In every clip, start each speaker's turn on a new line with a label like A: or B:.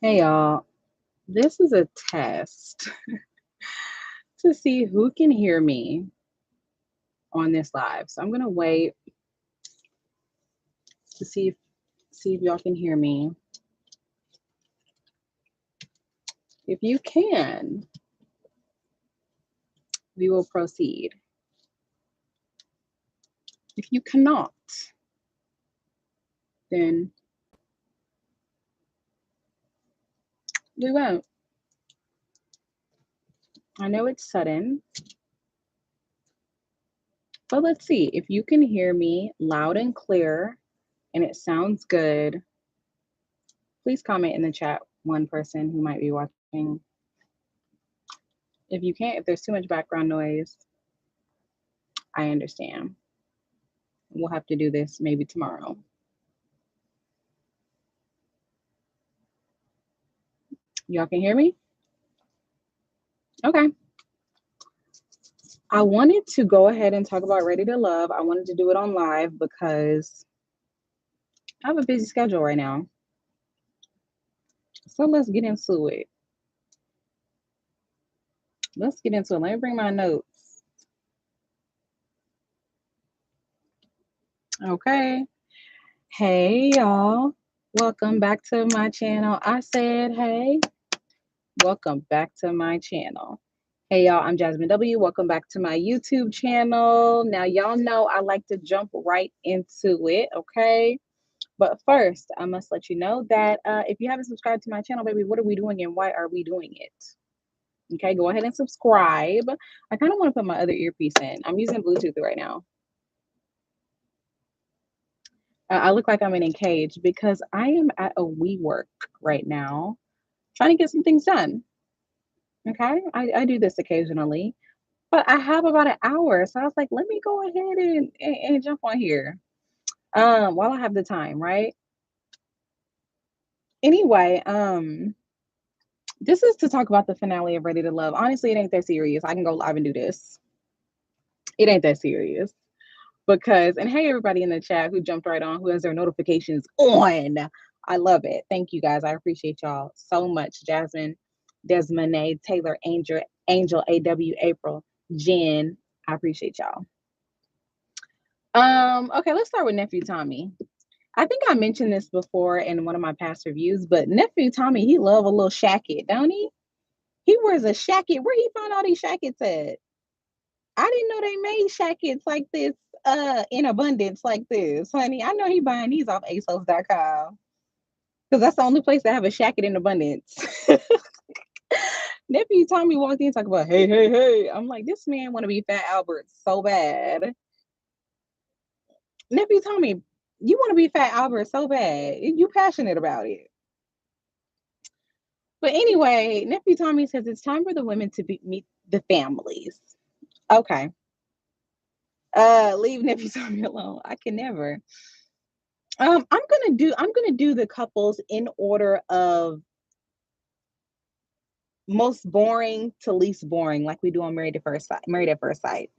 A: Hey y'all, this is a test to see who can hear me on this live. So I'm gonna wait to see if y'all can hear me. If you can, we will proceed. If you cannot, then we won't. I know it's sudden, but let's see. If you can hear me loud and clear and it sounds good, please comment in the chat one person who might be watching. If you can't, if there's too much background noise, I understand. We'll have to do this maybe tomorrow. Y'all can hear me? Okay. I wanted to go ahead and talk about Ready to Love. I wanted to do it on live because I have a busy schedule right now. So let's get into it. Let's get into it. Let me bring my notes. Okay. Hey, y'all. Welcome back to my channel. I said, hey, welcome back to my channel. Hey, y'all. I'm Jasmine W. Welcome back to my YouTube channel. Now, y'all know I like to jump right into it. Okay. But first, I must let you know that if you haven't subscribed to my channel, baby, what are we doing and why are we doing it? Okay, go ahead and subscribe. I kind of want to put my other earpiece in. I'm using Bluetooth right now. I look like I'm in a cage because I am at a WeWork right now trying to get some things done. Okay, I do this occasionally, but I have about an hour. So I was like, let me go ahead and jump on here while I have the time, right? Anyway, this is to talk about the finale of Ready to Love. Honestly, it ain't that serious. I can go live and do this. It ain't that serious. Because, and hey, everybody in the chat who jumped right on, who has their notifications on. I love it. Thank you guys. I appreciate y'all so much. Jasmine, Desmonade, Taylor, Angel, AW, April, Jen. I appreciate y'all. Okay, let's start with Nephew Tommy. I think I mentioned this before in one of my past reviews, but Nephew Tommy, he love a little shacket, don't he? He wears a shacket. Where he found all these shackets at? I didn't know they made shackets like this in abundance like this, honey. I know he buying these off ASOS.com because that's the only place that have a shacket in abundance. Nephew Tommy walked in talking about, hey, hey, hey. I'm like, this man want to be Fat Albert so bad. Nephew Tommy, you want to be Fat Albert so bad. You passionate about it. But anyway, Nephew Tommy says it's time for the women to meet the families. Okay. Leave Nephew Tommy alone. I can never. I'm gonna do the couples in order of most boring to least boring, like we do on Married at First Sight. Married at First Sight.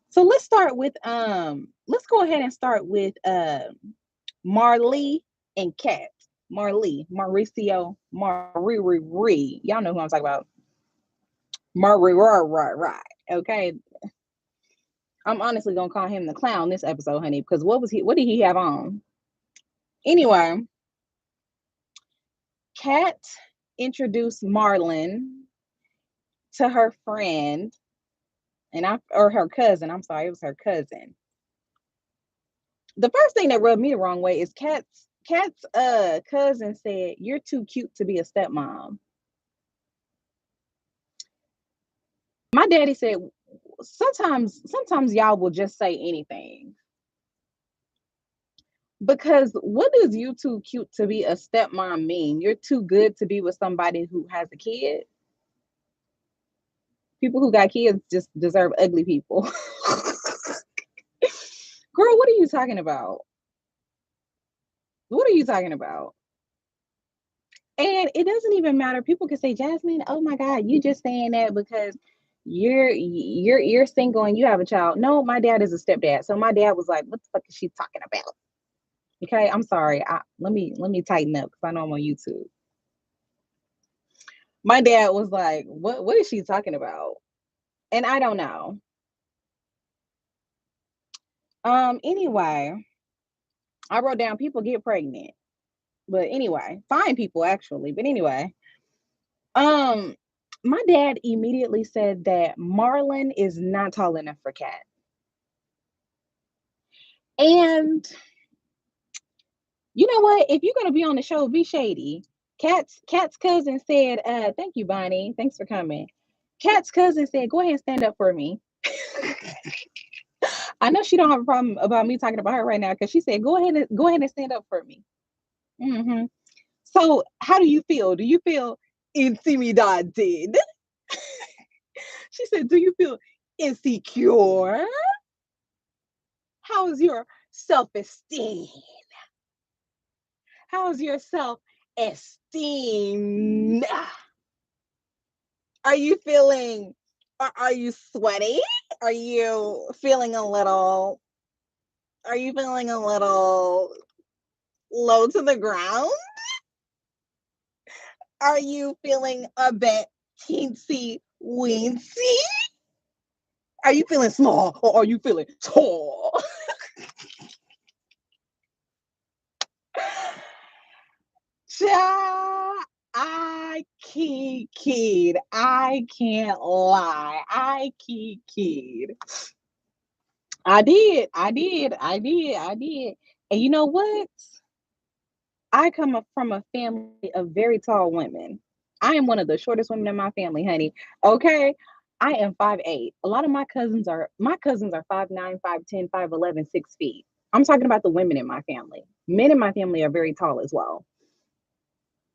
A: So let's go ahead and start with Marley and Cat. Marley, Mauricio, Mariri. Y'all know who I'm talking about. Right. Okay. I'm honestly gonna call him the clown this episode, honey, because what did he have on? Anyway, Kat introduced Marlin to her friend, or her cousin. I'm sorry, it was her cousin. The first thing that rubbed me the wrong way is Kat's cousin said, "You're too cute to be a stepmom." My daddy said, sometimes y'all will just say anything. Because what does "you too cute to be a stepmom" mean? You're too good to be with somebody who has a kid? People who got kids just deserve ugly people. Girl, what are you talking about? What are you talking about? And it doesn't even matter. People can say, Jasmine, oh my God, you just saying that because you're single and you have a child. No, my dad is a stepdad. So my dad was like, what the fuck is she talking about? Okay, I'm sorry. Let me tighten up because I know I'm on YouTube. My dad was like, what is she talking about? And I don't know. Anyway, I wrote down people get pregnant. But anyway, fine people actually. But anyway, um, my dad immediately said that Marlin is not tall enough for Cat. And you know what? If you're gonna be on the show, be shady. Cat's cousin said, thank you, Bonnie. Thanks for coming. Cat's cousin said, go ahead and stand up for me. I know she don't have a problem about me talking about her right now because she said, go ahead and stand up for me. Hmm. So how do you feel? Do you feel intimidated? She said, do you feel insecure? How's your self-esteem? How's your self-esteem? Are you feeling, are you sweaty? Are you feeling a little, are you feeling a little low to the ground? Are you feeling a bit teensy weensy? Are you feeling small or are you feeling tall? Child, I kid. I can't lie. I kid. I did. And you know what? I come up from a family of very tall women. I am one of the shortest women in my family, honey. Okay. I am 5'8". A lot of my cousins are 5'9", 5'10", 5'11", 6 feet. I'm talking about the women in my family. Men in my family are very tall as well.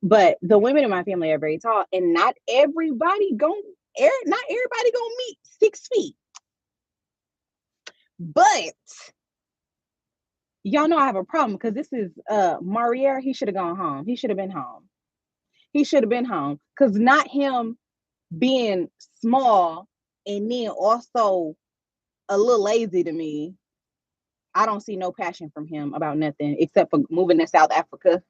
A: But the women in my family are very tall, and not everybody gonna meet 6 feet. But y'all know I have a problem because this is Marier. He should have gone home. He should have been home. He should have been home because not him being small and then also a little lazy to me. I don't see no passion from him about nothing except for moving to South Africa.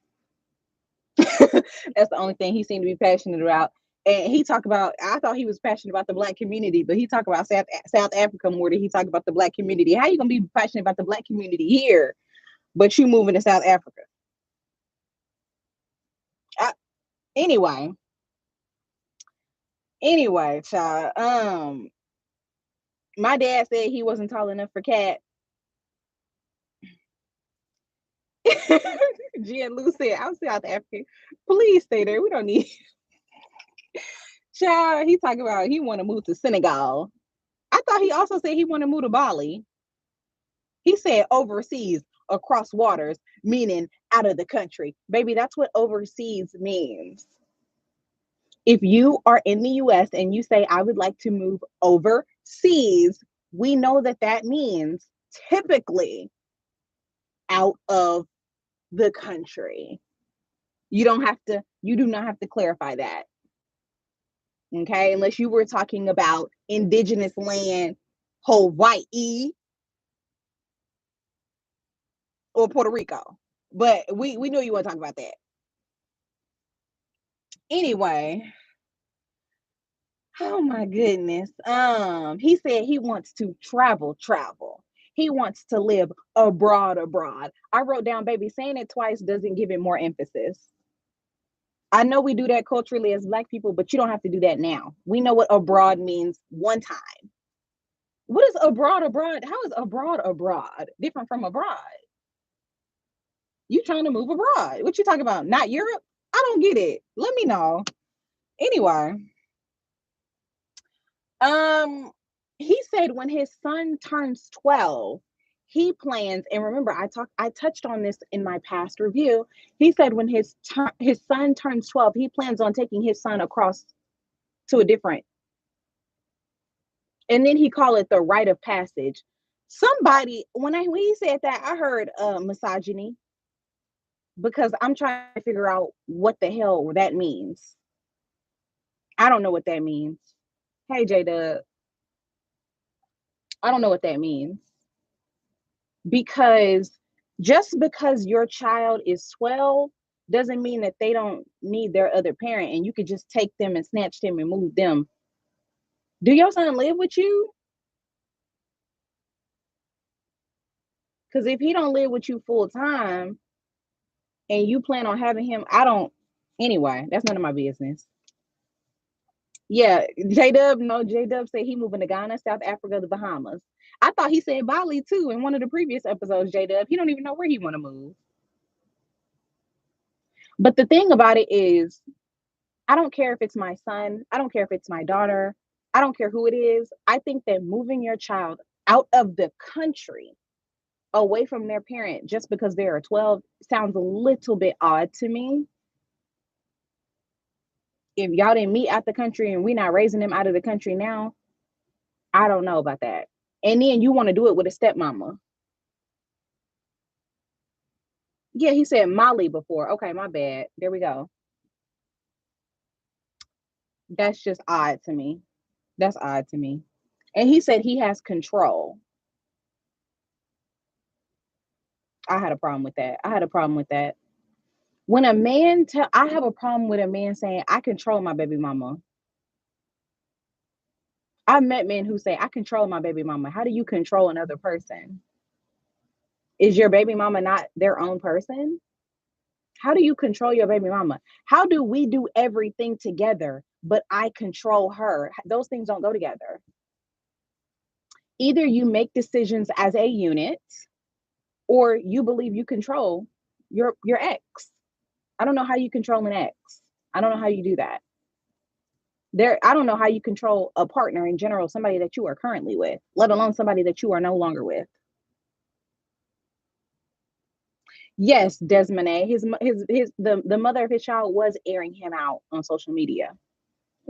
A: That's the only thing he seemed to be passionate about. And he talked about, I thought he was passionate about the black community, but he talked about South Africa more than he talked about the black community. How you gonna be passionate about the black community here, but you moving to South Africa? I, anyway, child. My dad said he wasn't tall enough for Cat. Jen Lou said, I'm South African. Please stay there. We don't need child. He talking about he want to move to Senegal. I thought he also said he want to move to Bali. He said overseas, across waters, meaning out of the country. Baby, that's what overseas means. If you are in the US and you say, I would like to move overseas, we know that that means typically out of the country. You do not have to clarify that. Okay. Unless you were talking about indigenous land, Hawaii or Puerto Rico. But we knew you want to talk about that. Anyway, oh my goodness. He said he wants to travel. He wants to live abroad. I wrote down, baby, saying it twice doesn't give it more emphasis. I know we do that culturally as Black people, but you don't have to do that now. We know what abroad means one time. What is abroad? How is abroad different from abroad? You trying to move abroad? What you talking about? Not Europe? I don't get it. Let me know. Anyway, Um, he said when his son turns 12, he plans, and remember, I touched on this in my past review. He said when his son turns 12, he plans on taking his son across to a different, and then he called it the rite of passage. Somebody when he said that, I heard misogyny because I'm trying to figure out what the hell that means. I don't know what that means. Hey J Dub, I don't know what that means. Because just because your child is 12 doesn't mean that they don't need their other parent and you could just take them and snatch them and move them. Do your son live with you? Because if he don't live with you full time and you plan on having him, I don't. Anyway, that's none of my business. Yeah, J Dub. No, J Dub said he moving to Ghana, South Africa, the Bahamas. I thought he said Bali too in one of the previous episodes. J Dub. He don't even know where he want to move. But the thing about it is, I don't care if it's my son. I don't care if it's my daughter. I don't care who it is. I think that moving your child out of the country away from their parent just because they're 12 sounds a little bit odd to me. If y'all didn't meet out the country and we're not raising them out of the country now, I don't know about that. And then you want to do it with a stepmama. Yeah, he said Molly before. Okay, my bad. There we go. That's just odd to me. That's odd to me. And he said he has control. I had a problem with that. I had a problem with that. When a man tell I have a problem with a man saying I control my baby mama. I've met men who say I control my baby mama. How do you control another person? Is your baby mama not their own person? How do you control your baby mama? How do we do everything together, but I control her? Those things don't go together. Either you make decisions as a unit or you believe you control your ex. I don't know how you control an ex. I don't know how you do that. I don't know how you control a partner in general, somebody that you are currently with, let alone somebody that you are no longer with. Yes, Desmond A. The mother of his child was airing him out on social media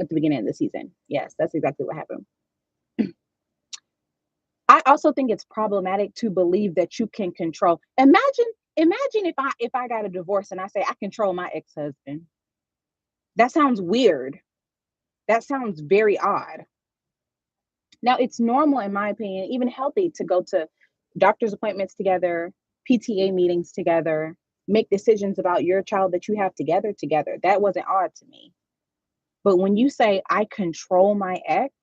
A: at the beginning of the season. Yes, that's exactly what happened. I also think it's problematic to believe that you can control. Imagine if I got a divorce and I say I control my ex-husband. That sounds weird. That sounds very odd. Now, it's normal, in my opinion, even healthy to go to doctor's appointments together, PTA meetings together, make decisions about your child that you have together. That wasn't odd to me. But when you say I control my ex,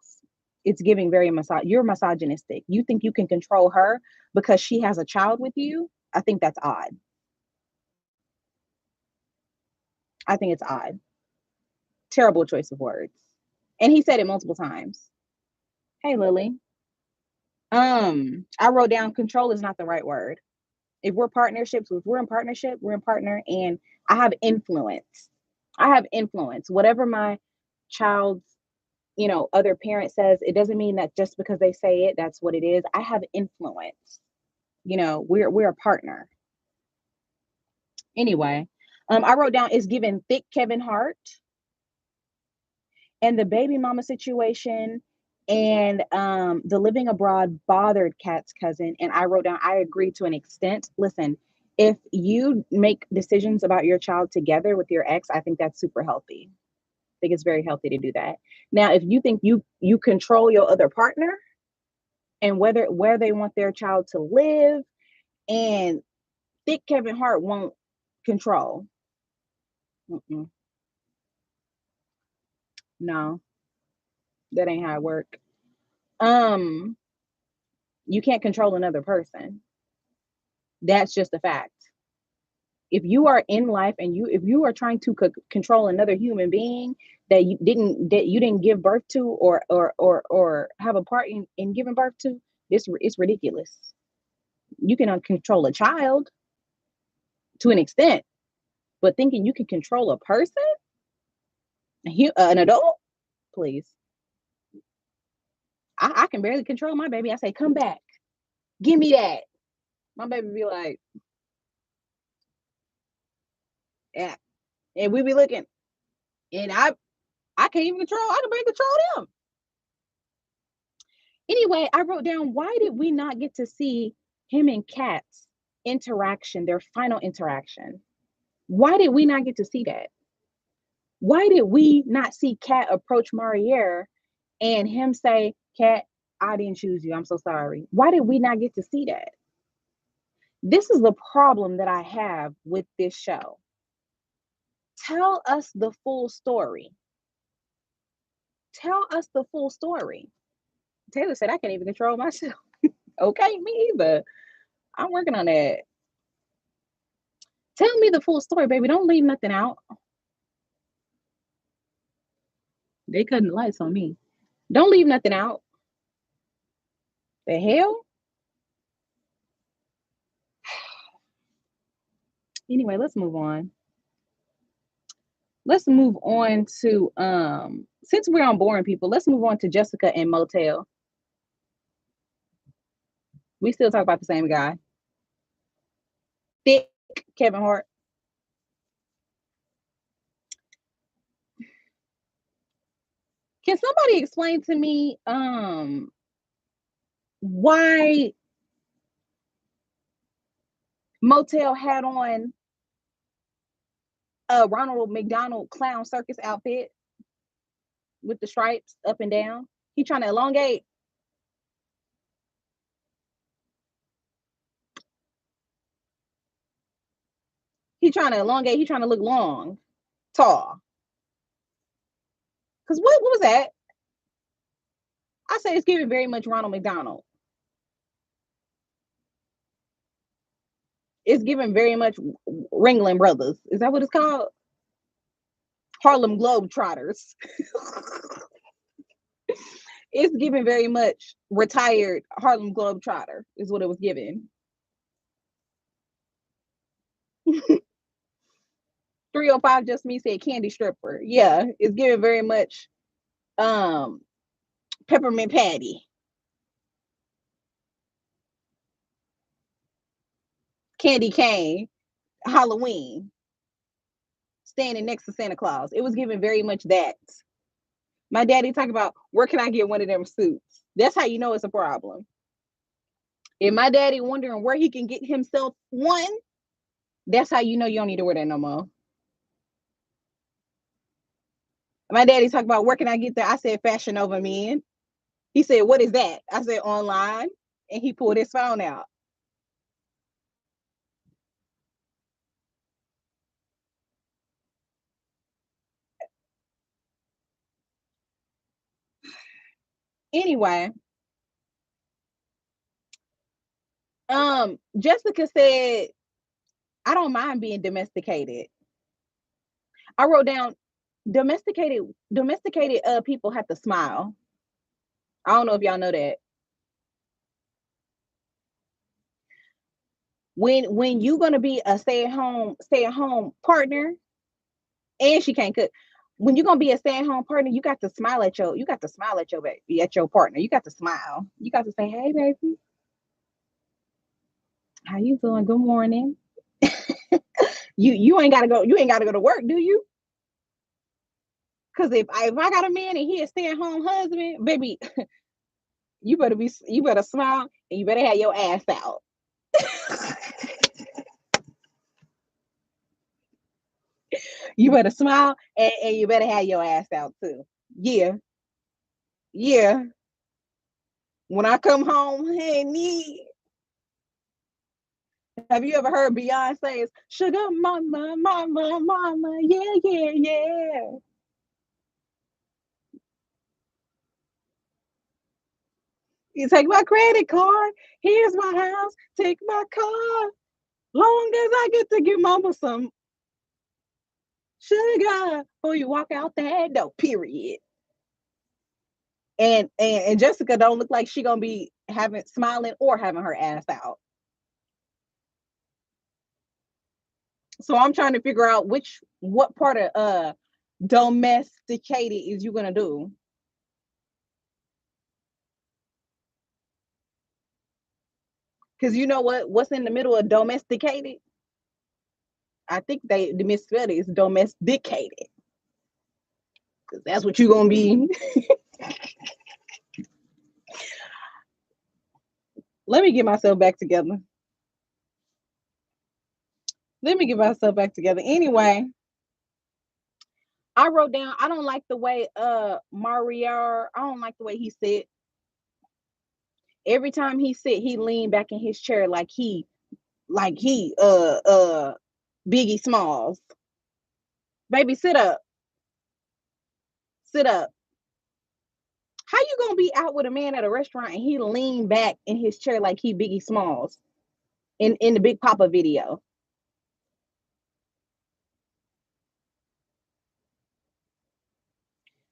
A: it's giving very you're misogynistic. You think you can control her because she has a child with you? I think that's odd. I think it's odd. Terrible choice of words. And he said it multiple times. Hey, Lily. I wrote down control is not the right word. If we're in partnership, we're in partner, and I have influence. I have influence. Whatever my child's, other parent says, it doesn't mean that just because they say it, that's what it is. I have influence. We're a partner. Anyway, I wrote down is given thick Kevin Hart and the baby mama situation and the living abroad bothered Kat's cousin. And I wrote down, I agree to an extent. Listen, if you make decisions about your child together with your ex, I think that's super healthy. I think it's very healthy to do that. Now, if you think you control your other partner and where they want their child to live, and thick Kevin Hart won't control. Mm-mm. No, that ain't how it work. Um, you can't control another person. That's just a fact. If you are in life and if you are trying to control another human being that you didn't give birth to or have a part in giving birth to, it's ridiculous. You can control a child to an extent, but thinking you can control a person, an adult, please. I can barely control my baby. I say, come back, give me that. My baby be like, yeah, and we be looking, and I can't even control. I can barely control them. Anyway, I wrote down, why did we not get to see him and Kat's interaction, their final interaction? Why did we not get to see that? Why did we not see Kat approach Mariere and him say, Kat, I didn't choose you. I'm so sorry. Why did we not get to see that? This is the problem that I have with this show. Tell us the full story. Tell us the full story. Taylor said, I can't even control myself. Okay, me either. I'm working on that. Tell me the full story, baby. Don't leave nothing out. They cutting the lights on me. Don't leave nothing out. The hell? Anyway, let's move on. Let's move on to since we're on boring people, let's move on to Jessica and Motel. We still talk about the same guy. Thick Kevin Hart. Can somebody explain to me why Motel had on a Ronald McDonald clown circus outfit with the stripes up and down? He trying to elongate. He trying to elongate. He trying to look long, tall. Cause what was that? I say it's giving very much Ronald McDonald. It's giving very much Ringling Brothers. Is that what it's called? Harlem Globetrotters. It's giving very much retired Harlem Globetrotter is what it was giving. 305 just me said candy stripper. Yeah, it's giving very much um peppermint patty. Candy cane, Halloween, standing next to Santa Claus. It was giving very much that. My daddy talked about where can I get one of them suits? That's how you know it's a problem. If my daddy wondering where he can get himself one, that's how you know you don't need to wear that no more. My daddy talked about where can I get that? I said Fashion Over Men. He said, what is that? I said online. And he pulled his phone out. Anyway, Jessica said, I don't mind being domesticated. I wrote down domesticated people have to smile. I don't know if y'all know that. When you gonna be a stay at home partner, and she can't cook. When you're gonna be a stay-at-home partner, you got to smile at your partner. You got to smile. You got to say, hey baby, how you doing? Good morning. You ain't gotta go to work, do you? Because if I got a man and he a stay-at-home husband, baby, you better smile and you better have your ass out. You better smile and you better have your ass out too. Yeah, yeah. When I come home, hey, need. Have you ever heard Beyonce's "Sugar Mama, Mama, Mama"? Yeah, yeah, yeah. You take my credit card. Here's my house. Take my car. Long as I get to give Mama some sugar before you walk out that door. Period. And Jessica don't look like she gonna be having smiling or having her ass out. So I'm trying to figure out what part of domesticated is you gonna do? Because you know what's in the middle of domesticated? I think the misspelled is domesticated. Because that's what you're gonna be. Let me get myself back together. Let me get myself back together. Anyway, I wrote down I don't like the way I don't like the way he sit. Every time he sit, he leaned back in his chair like he Biggie Smalls. Baby, sit up. Sit up. How you gonna be out with a man at a restaurant and he lean back in his chair like he Biggie Smalls in the Big Papa video?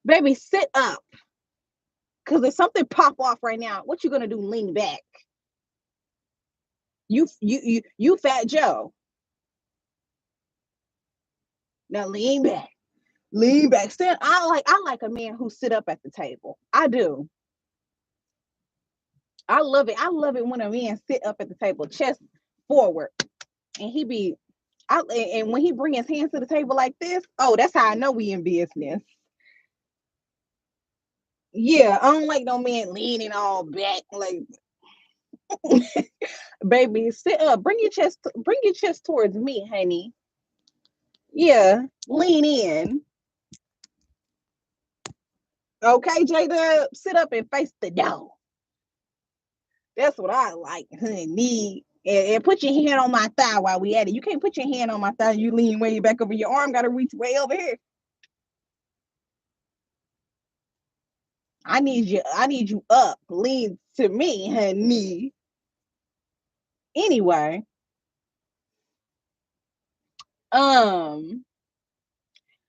A: Baby, sit up. Cause if something pop off right now, what you gonna do? Lean back. You fat Joe. Now lean back. Lean back. Sit. I like a man who sit up at the table. I do. I love it. I love it when a man sit up at the table, chest forward, and he be. And when he bring his hands to the table like this, oh, that's how I know we in business. Yeah, I don't like no man leaning all back like baby, sit up. Bring your chest towards me, honey. Yeah, lean in. Okay, J Dub, sit up and face the door. That's what I like, honey. And put your hand on my thigh while we at it. You can't put your hand on my thigh. You lean way back over. Your arm got to reach way over here. I need you. I need you up. Lean to me, honey. Anyway, um,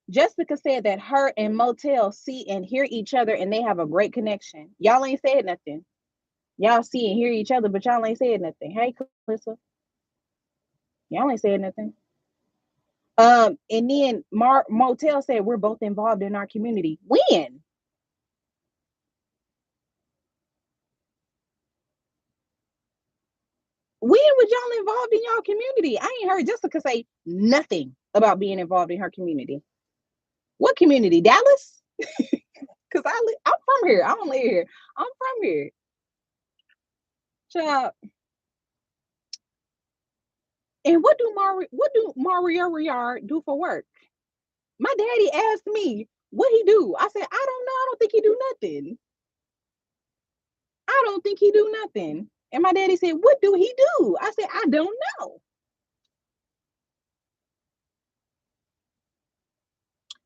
A: Jessica said that her and Motel see and hear each other, and they have a great connection. Y'all ain't said nothing. Y'all see and hear each other, but y'all ain't said nothing. Hey, Calissa, y'all ain't said nothing. And then Motel said we're both involved in our community. When? When was y'all involved in y'all community? I ain't heard Jessica say nothing about being involved in her community. What community? Dallas? Cause I'm from here. I don't live here. I'm from here. Child. And what do Mario Riard do for work? My daddy asked me what he do. I said, I don't know. I don't think he do nothing. I don't think he do nothing. And my daddy said, what do he do? I said, I don't know.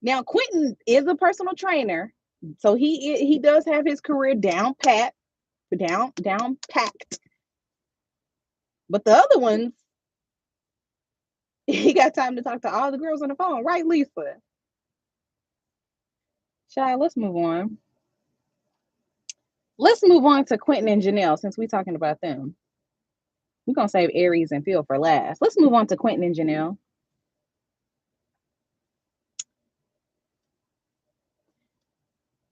A: Now Quentin is a personal trainer, so he does have his career down packed. But the other ones, he got time to talk to all the girls on the phone, right, Lisa? Child, let's move on. Let's move on to Quentin and Janelle since we're talking about them. We're gonna save Aries and Phil for last. Let's move on to Quentin and Janelle.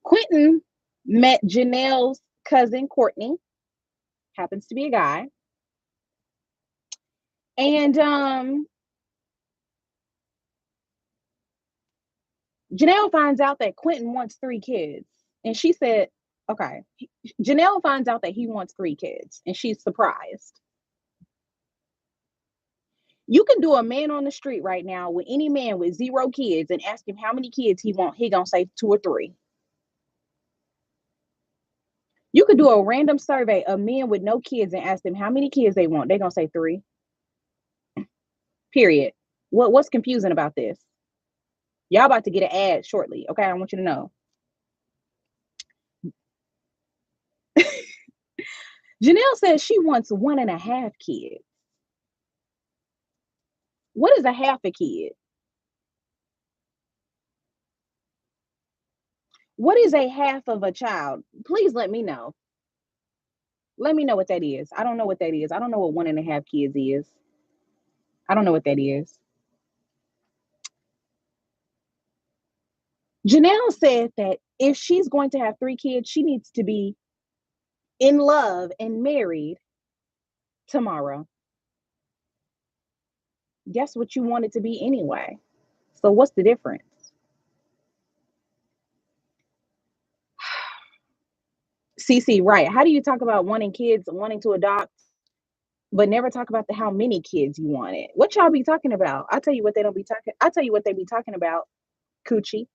A: Quentin met Janelle's cousin Courtney, happens to be a guy, and Janelle finds out that Quentin wants 3 kids, and she said, "Okay." Janelle finds out that he wants 3 kids, and she's surprised. You can do a man on the street right now with any man with 0 kids and ask him how many kids he want. He gonna say 2 or 3. You could do a random survey of men with no kids and ask them how many kids they want. They're gonna say 3. Period. What's confusing about this? Y'all about to get an ad shortly. Okay, I want you to know. Janelle says she wants 1.5 kids. What is a half a kid? What is a half of a child? Please let me know. Let me know what that is. I don't know what that is. I don't know what 1.5 kids is. I don't know what that is. Janelle said that if she's going to have 3 kids, she needs to be in love and married tomorrow. Guess what you want it to be anyway. So what's the difference? CC, right. How do you talk about wanting kids, wanting to adopt, but never talk about the how many kids you wanted? What y'all be talking about? I'll tell you what they don't be talking. I'll tell you what they be talking about. Coochie.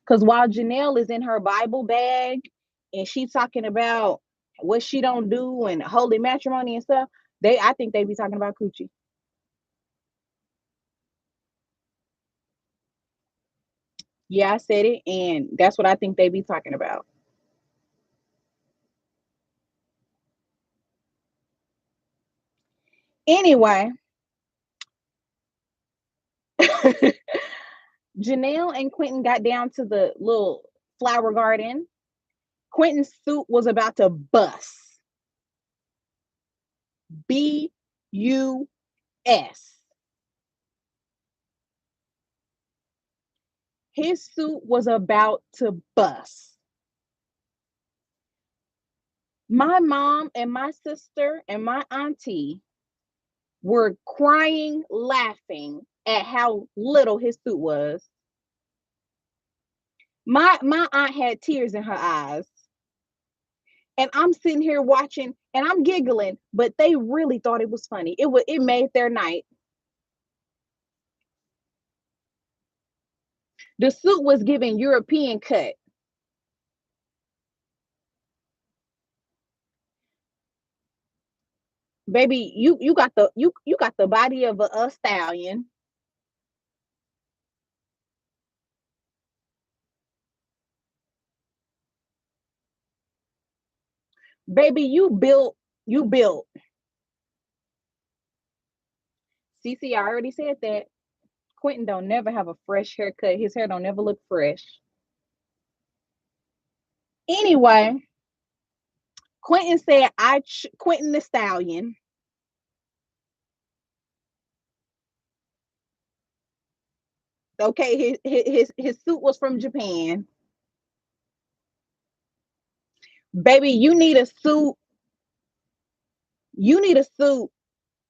A: Because while Janelle is in her Bible bag and she's talking about what she don't do and holy matrimony and stuff, I think they be talking about coochie. Yeah, I said it, and that's what I think they be talking about. Anyway, Janelle and Quentin got down to the little flower garden. Quentin's suit was about to bust. B-U-S. His suit was about to bust. My mom and my sister and my auntie were crying, laughing at how little his suit was. My aunt had tears in her eyes. And I'm sitting here watching and I'm giggling, but they really thought it was funny. It made their night. The suit was giving European cut. Baby, you got the body of a stallion. Baby, you built. CC, I already said that. Quentin don't never have a fresh haircut. His hair don't never look fresh. Anyway, Quentin said Quentin the Stallion. Okay, his suit was from Japan. Baby, you need a suit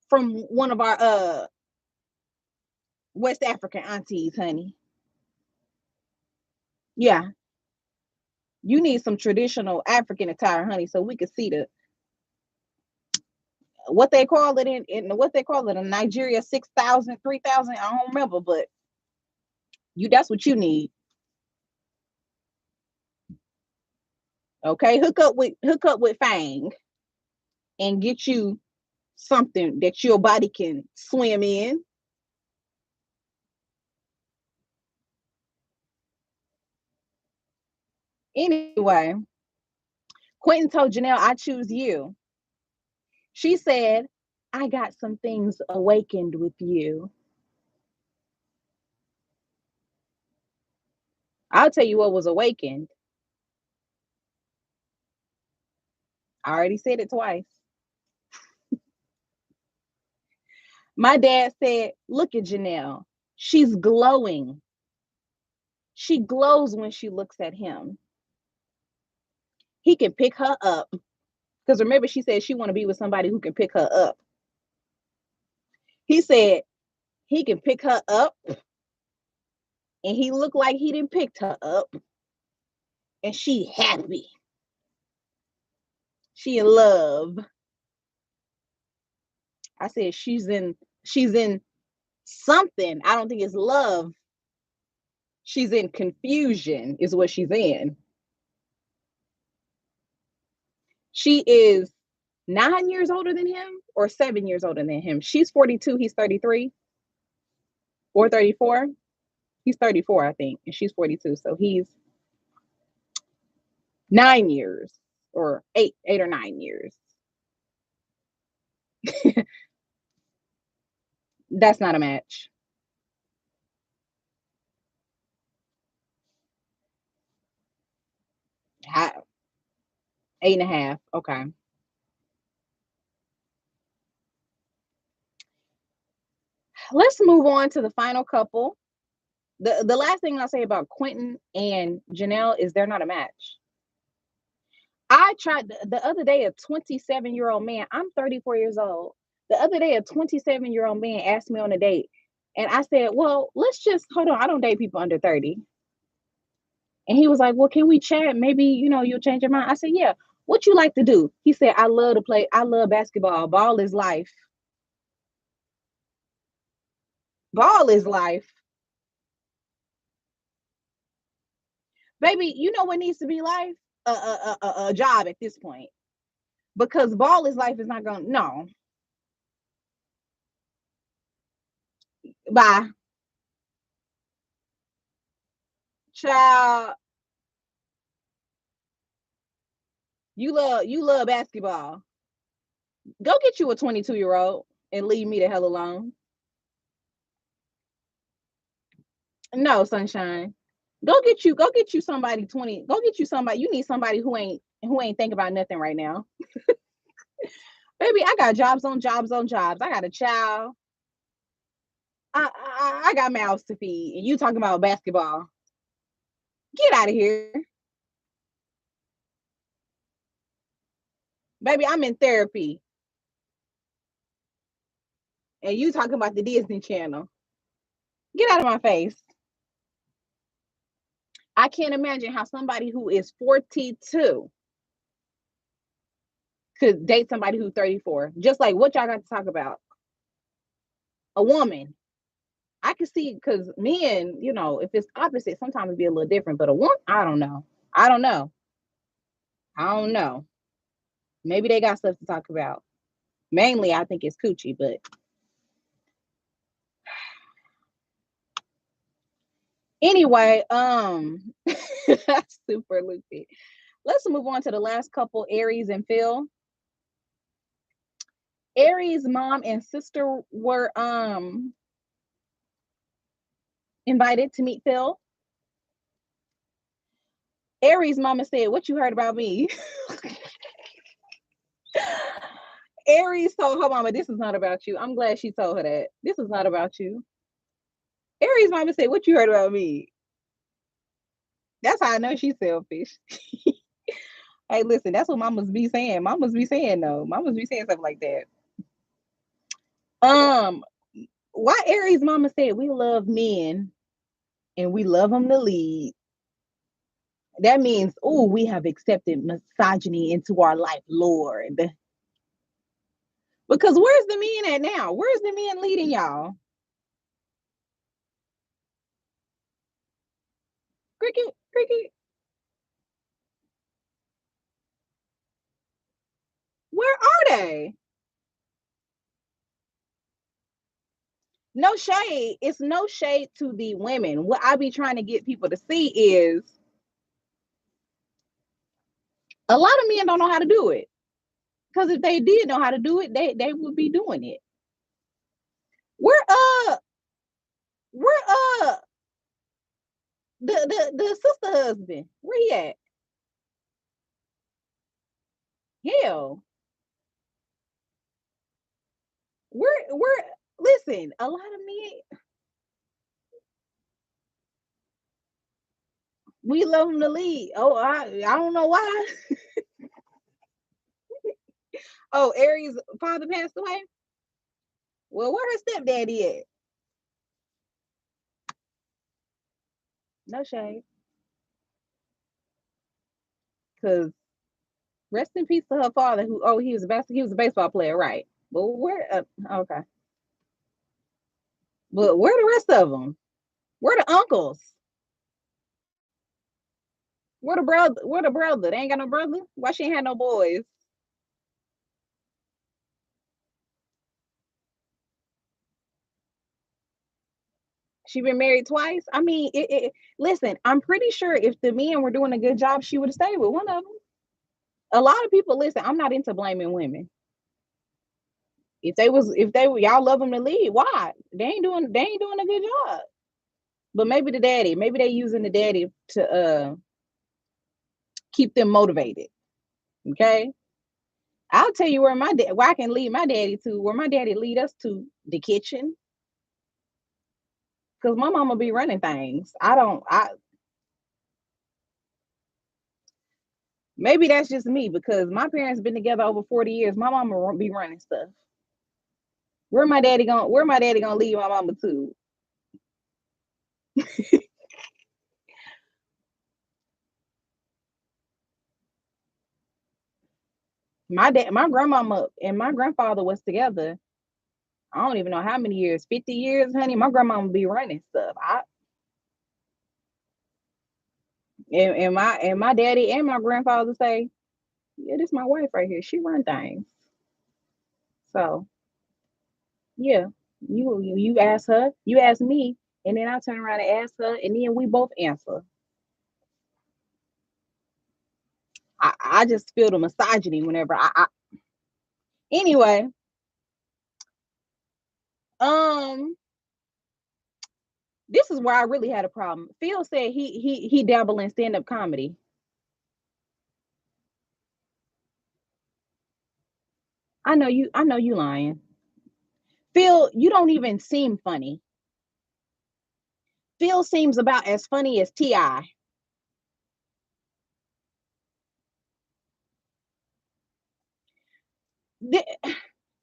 A: from one of our West African aunties, honey. Yeah, you need some traditional African attire, honey, so we could see the what they call it in what they call it in Nigeria 6,000, 3,000. I don't remember, but you that's what you need. Okay, hook up with Fang and get you something that your body can swim in. Anyway, Quentin told Janelle, I choose you. She said, I got some things awakened with you. I'll tell you what was awakened. I already said it twice. My dad said, look at Janelle. She's glowing. She glows when she looks at him. He can pick her up. Because remember, she said she want to be with somebody who can pick her up. He said he can pick her up, and he looked like he didn't pick her up, and she happy. She in love. I said she's in something. I don't think it's love. She's in confusion, is what she's in. She is 9 years older than him or 7 years older than him. She's 42, he's 33 or 34. He's 34, I think, and she's 42. So he's 9 years or eight or 9 years. That's not a match. 8.5. Okay. Let's move on to the final couple. The last thing I'll say about Quentin and Janelle is they're not a match. I tried the other day, a 27-year-old man, I'm 34 years old. The other day, a 27-year-old man asked me on a date. And I said, well, let's just hold on. I don't date people under 30. And he was like, well, can we chat? Maybe, you'll change your mind. I said, yeah. What you like to do? He said, I love to play. I love basketball. Ball is life. Ball is life. Baby, you know what needs to be life? A job at this point. Because ball is life is not going to, no. Bye. Child, you love basketball. Go get you a 22-year-old and leave me the hell alone. No, sunshine. Go get you somebody 20. Go get you somebody. You need somebody who ain't think about nothing right now. Baby, I got jobs on jobs on jobs. I got a child. I got mouths to feed. And you talking about basketball. Get out of here. Baby, I'm in therapy. And you talking about the Disney Channel. Get out of my face. I can't imagine how somebody who is 42 could date somebody who's 34. Just like what y'all got to talk about. A woman. I can see because men, if it's opposite, sometimes it'd be a little different. But a woman, I don't know. I don't know. I don't know. Maybe they got stuff to talk about. Mainly, I think it's coochie. But anyway, that's super loopy. Let's move on to the last couple, Aries and Phil. Aries' mom and sister were invited to meet Phil. Aries' mama said, "What you heard about me?" Aries told her mama, "This is not about you." I'm glad she told her that. This is not about you. Aries' mama said, "What you heard about me?" That's how I know she's selfish. Hey, listen, that's what mamas be saying. Mamas be saying though. Mamas be saying stuff like that. Um, why Aries' mama said we love men and we love them to lead. That means, oh, we have accepted misogyny into our life, Lord. Because where's the men at now? Where's the men leading y'all? Cricket, cricket. Where are they? No shade. It's no shade to the women. What I be trying to get people to see is a lot of men don't know how to do it. Because if they did know how to do it, they would be doing it. Where where the sister husband? Where he at? Hell, where listen, a lot of men we love him to lead. Oh, I don't know why. Oh, Aries' father passed away. Well, where her stepdaddy at? No shade. Cause rest in peace to her father, who he was a baseball player, right? But where? Okay, but where the rest of them? Where the uncles? Where the brother? Where the brother? They ain't got no brother. Why she ain't had no boys? She been married twice. I mean, listen, I'm pretty sure if the men were doing a good job, she would have stayed with one of them. A lot of people listen. I'm not into blaming women. If they were y'all love them to lead, why they ain't doing a good job. But maybe the daddy, maybe they using the daddy to keep them motivated. Okay, I'll tell you where I can lead my daddy to. Where my daddy lead us to the kitchen, because my mama be running things. I don't. I Maybe that's just me because my parents been together over 40 years. My mama won't be running stuff. Where my daddy gonna leave my mama to? My grandmama and my grandfather was together. I don't even know how many years, 50 years, honey. My grandmama be running stuff. And my daddy and my grandfather say, yeah, this my wife right here. She run things. So yeah, you ask her, you ask me, and then I turn around and ask her, and then we both answer. I just feel the misogyny whenever anyway. Um, this is where I really had a problem. Phil said he dabble in stand-up comedy. I know you lying. Phil, you don't even seem funny. Phil seems about as funny as T.I.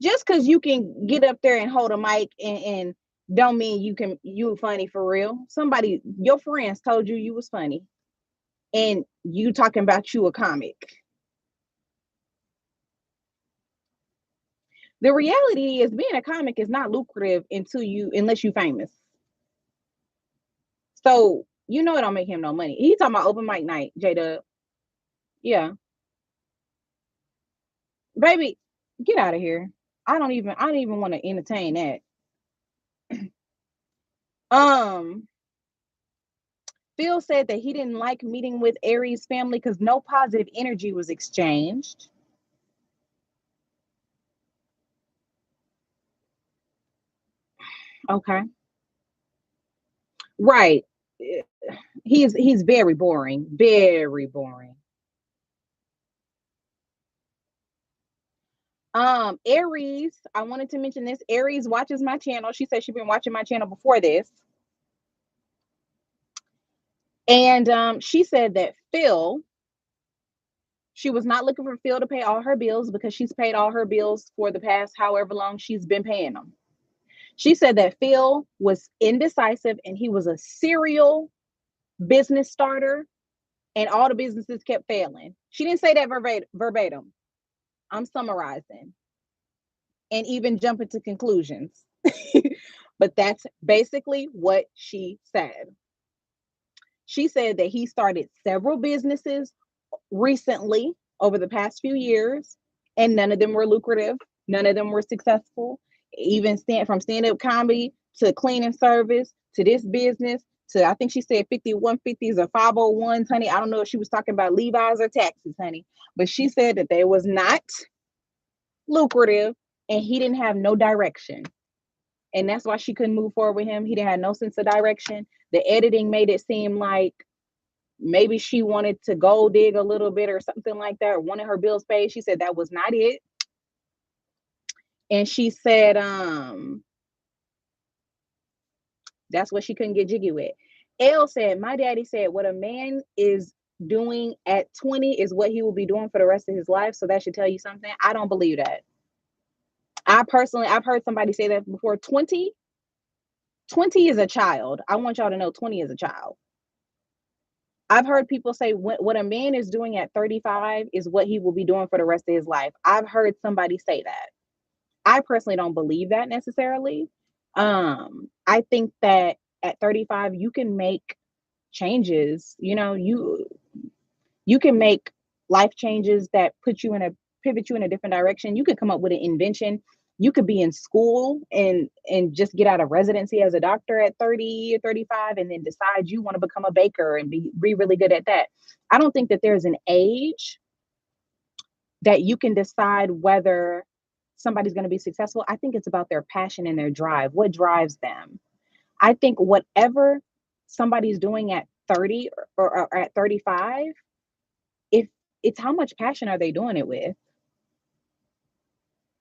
A: Just because you can get up there and hold a mic and don't mean you funny for real. Somebody, your friends told you you was funny, and you talking about you a comic. The reality is being a comic is not lucrative unless you famous. So you know it don't make him no money. He talking about open mic night, J Dub. Yeah, baby, get out of here. I don't even want to entertain that. Um, Phil said that he didn't like meeting with Aries family because no positive energy was exchanged. Okay. Right. He's very boring. Very boring. Aries, I wanted to mention this. Aries watches my channel. She said she'd been watching my channel before this. And she said that she was not looking for Phil to pay all her bills because she's paid all her bills for the past however long she's been paying them. She said that Phil was indecisive and he was a serial business starter and all the businesses kept failing. She didn't say that verbatim. I'm summarizing and even jumping to conclusions. But that's basically what she said. She said that he started several businesses recently over the past few years, and none of them were lucrative. None of them were successful. Even from stand-up comedy to cleaning service to this business to I think she said 5150s or 501s, honey. I don't know if she was talking about Levi's or taxes, honey, but she said that they was not lucrative and he didn't have no direction. And that's why she couldn't move forward with him. He didn't have no sense of direction. The editing made it seem like maybe she wanted to gold dig a little bit or something like that, or wanted her bills paid. She said that was not it. And she said, that's what she couldn't get jiggy with. Elle said, my daddy said, what a man is doing at 20 is what he will be doing for the rest of his life. So that should tell you something. I don't believe that. I've heard somebody say that before. 20 is a child. I want y'all to know 20 is a child. I've heard people say what a man is doing at 35 is what he will be doing for the rest of his life. I've heard somebody say that. I personally don't believe that necessarily. I think that at 35 you can make changes. You can make life changes that pivot you in a different direction. You could come up with an invention. You could be in school and just get out of residency as a doctor at 30 or 35 and then decide you want to become a baker and be really good at that. I don't think that there's an age that you can decide whether somebody's going to be successful. I think it's about their passion and their drive. What drives them? I think whatever somebody's doing at 30 or at 35, if it's how much passion are they doing it with?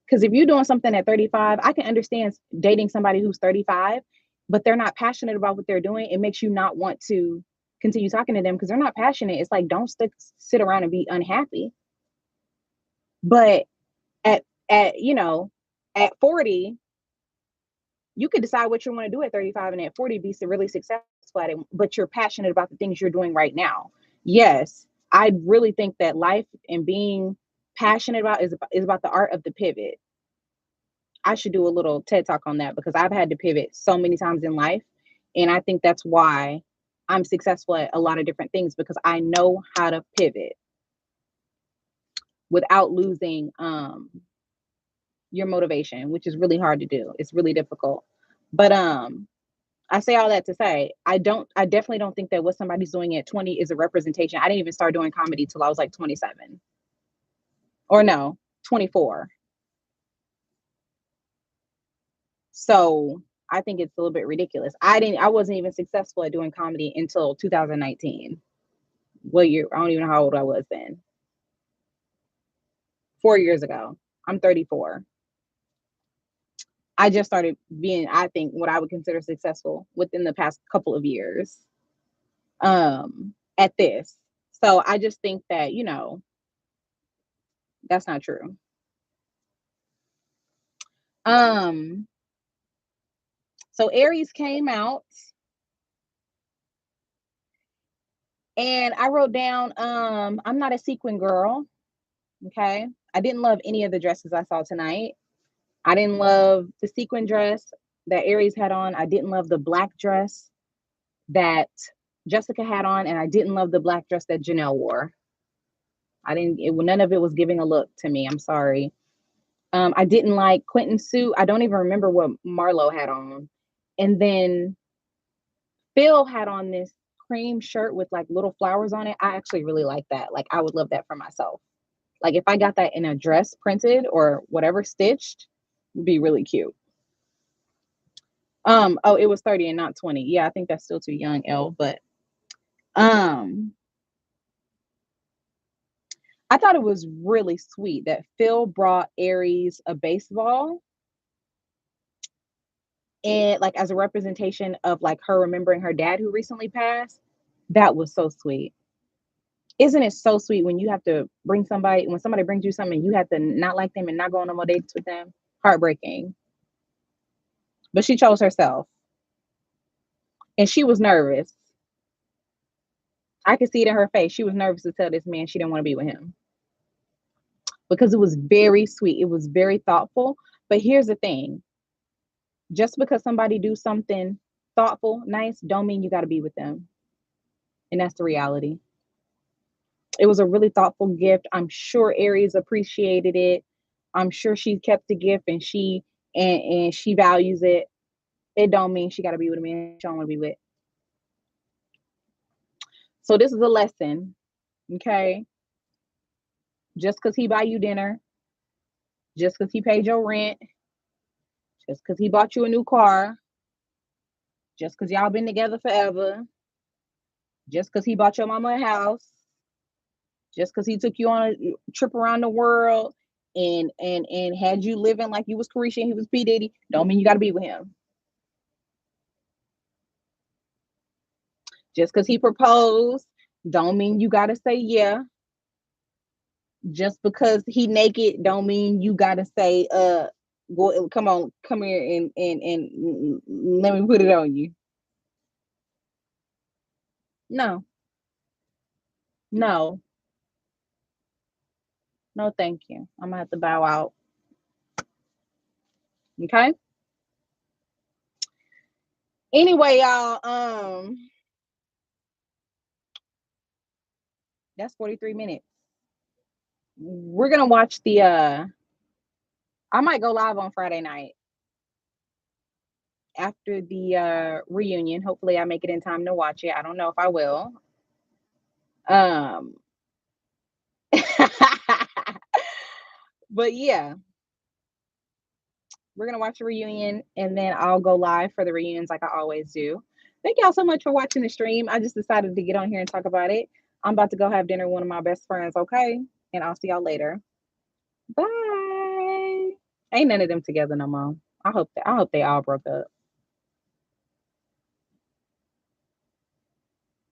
A: Because if you're doing something at 35, I can understand dating somebody who's 35, but they're not passionate about what they're doing. It makes you not want to continue talking to them because they're not passionate. It's like, don't sit around and be unhappy. But at at 40, you could decide what you want to do at 35 and at 40 be really successful at it, but you're passionate about the things you're doing right now. Yes, I really think that life and being passionate about is about the art of the pivot. I should do a little TED talk on that because I've had to pivot so many times in life. And I think that's why I'm successful at a lot of different things because I know how to pivot without losing your motivation, which is really hard to do. It's really difficult. But I say all that to say I definitely don't think that what somebody's doing at 20 is a representation. I didn't even start doing comedy till I was like 27. Or no, 24. So I think it's a little bit ridiculous. I wasn't even successful at doing comedy until 2019. What year? I don't even know how old I was then. 4 years ago. I'm 34. I just started being, I think, what I would consider successful within the past couple of years. At this. So I just think that, that's not true. Um, so Aries came out and I wrote down, I'm not a sequin girl. Okay. I didn't love any of the dresses I saw tonight. I didn't love the sequin dress that Aries had on. I didn't love the black dress that Jessica had on, and I didn't love the black dress that Janelle wore. None of it was giving a look to me. I'm sorry. I didn't like Quentin's suit. I don't even remember what Marlo had on. And then Phil had on this cream shirt with like little flowers on it. I actually really like that. Like I would love that for myself. Like if I got that in a dress printed or whatever stitched, would be really cute. Oh, it was 30 and not 20. Yeah, I think that's still too young, L, but um I thought it was really sweet that Phil brought Aries a baseball and like as a representation of like her remembering her dad who recently passed. That was so sweet. Isn't it so sweet when you have to when somebody brings you something, you have to not like them and not go on no more dates with them? Heartbreaking. But she chose herself and she was nervous. I could see it in her face. She was nervous to tell this man she didn't want to be with him because it was very sweet. It was very thoughtful. But here's the thing, just because somebody do something thoughtful, nice, don't mean you got to be with them. And that's the reality. It was a really thoughtful gift. I'm sure Aries appreciated it. I'm sure she kept the gift and she values it. It don't mean she got to be with a man she don't want to be with. So this is a lesson, okay? Just because he buy you dinner, just because he paid your rent, just because he bought you a new car, just because y'all been together forever, just because he bought your mama a house, just because he took you on a trip around the world and had you living like you was Carisha and he was P Diddy, don't mean you got to be with him. Just because he proposed, don't mean you got to say yeah. Just because he naked, don't mean you got to say go come on, come here and let me put it on you. No, no, no, thank you. I'm gonna have to bow out. Okay. Anyway, y'all, that's 43 minutes. We're gonna watch the I might go live on Friday night after the reunion. Hopefully I make it in time to watch it. I don't know if I will. Um but yeah, we're gonna watch the reunion and then I'll go live for the reunions like I always do. Thank y'all so much for watching the stream. I just decided to get on here and talk about it. I'm about to go have dinner with one of my best friends, okay? And I'll see y'all later. Bye. Ain't none of them together no more. I hope they all broke up.